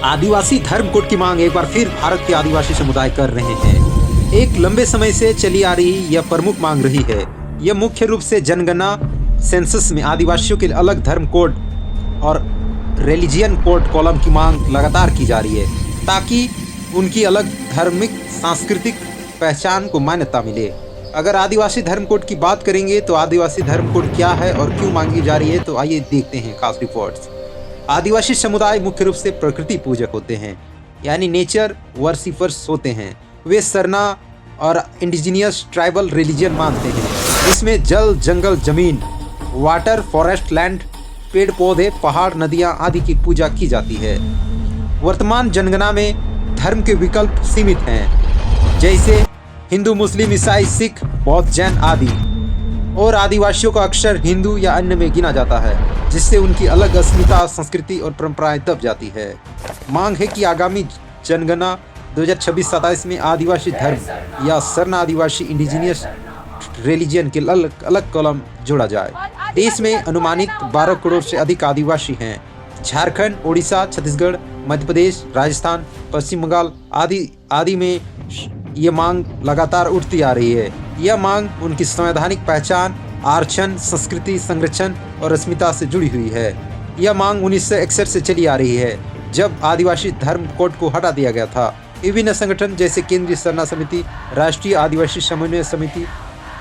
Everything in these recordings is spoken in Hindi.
आदिवासी धर्म कोड की मांग एक बार फिर भारत के आदिवासी समुदाय कर रहे हैं। एक लंबे समय से चली आ रही यह प्रमुख मांग रही है। यह मुख्य रूप से जनगणना सेंसस में आदिवासियों के अलग धर्म कोड और रिलीजियन कोड कॉलम की मांग लगातार की जा रही है, ताकि उनकी अलग धार्मिक सांस्कृतिक पहचान को मान्यता मिले। अगर आदिवासी धर्म कोड की बात करेंगे तो आदिवासी धर्म कोड क्या है और क्यों मांगी जा रही है, तो आइए देखते हैं खास रिपोर्ट्स। आदिवासी समुदाय मुख्य रूप से प्रकृति पूजक होते हैं, यानी नेचर वर्शिपर्स होते हैं। वे सरना और इंडिजिनियस ट्राइबल रिलीजन मानते हैं, जिसमें जल, जंगल, जमीन, वाटर, फॉरेस्ट, लैंड, पेड़ पौधे, पहाड़, नदियां आदि की पूजा की जाती है। वर्तमान जनगणना में धर्म के विकल्प सीमित हैं, जैसे हिंदू, मुस्लिम, ईसाई, सिख, बौद्ध, जैन आदि, और आदिवासियों को अक्सर हिंदू या अन्य में गिना जाता है, जिससे उनकी अलग अस्मिता, संस्कृति और परंपराएं दब जाती है। मांग है कि आगामी जनगणना 2026-27 में आदिवासी धर्म या सरना आदिवासी इंडिजिनियस रिलीजन के अलग कॉलम जोड़ा जाए। देश में अनुमानित 12 करोड़ से अधिक आदिवासी हैं। झारखंड, ओडिशा, छत्तीसगढ़, मध्य प्रदेश, राजस्थान, पश्चिम बंगाल आदि में ये मांग लगातार उठती आ रही है। यह मांग उनकी संवैधानिक पहचान, आरक्षण, संस्कृति संरक्षण और अस्मिता से जुड़ी हुई है। यह मांग 1961 से चली आ रही है, जब आदिवासी धर्म कोड को हटा दिया गया था। विभिन्न संगठन जैसे केंद्रीय सरना समिति, राष्ट्रीय आदिवासी समन्वय समिति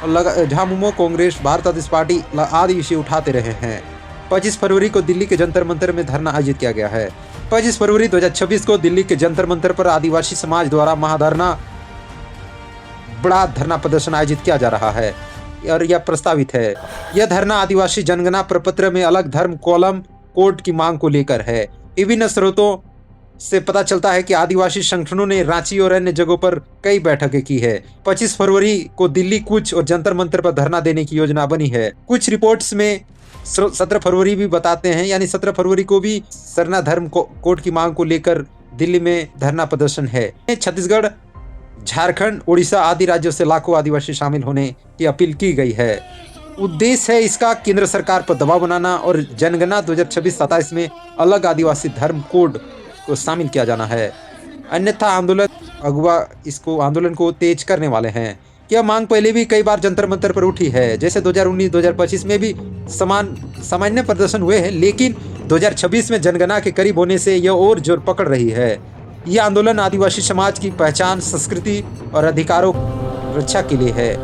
और झामुमो कांग्रेस, भारत आदिवासी पार्टी आदि विषय उठाते रहे हैं। 25 फरवरी को दिल्ली के जंतर मंतर में धरना आयोजित किया गया है। 25 फरवरी 2026 को दिल्ली के जंतर मंतर पर आदिवासी समाज द्वारा महाधरना बड़ा धरना प्रदर्शन आयोजित किया जा रहा है और यह प्रस्तावित है। यह धरना आदिवासी जनगणना प्रपत्र में अलग धर्म कॉलम कोड की मांग को लेकर है। विभिन्न स्रोतों से पता चलता है कि आदिवासी संगठनों ने रांची और अन्य जगहों पर कई बैठकें की है। 25 फरवरी को दिल्ली कूच और जंतर मंतर पर धरना देने की योजना बनी है। कुछ रिपोर्ट्स में 17 फरवरी भी बताते हैं, यानी 17 फरवरी को भी सरना धर्म कोड की मांग को लेकर दिल्ली में धरना प्रदर्शन है। छत्तीसगढ़, झारखंड, ओडिशा आदि राज्यों से लाखों आदिवासी शामिल होने की अपील की गई है। उद्देश्य है इसका केंद्र सरकार पर दबाव बनाना और जनगणना 2026-27 में अलग आदिवासी धर्म कोड को शामिल किया जाना है, अन्यथा आंदोलन को तेज करने वाले हैं। यह मांग पहले भी कई बार जंतर मंतर पर उठी है, जैसे 2019-2025 में भी सामान्य प्रदर्शन हुए हैं, लेकिन 2026 में जनगणना के करीब होने से यह और जोर पकड़ रही है। यह आंदोलन आदिवासी समाज की पहचान, संस्कृति और अधिकारों रक्षा के लिए है।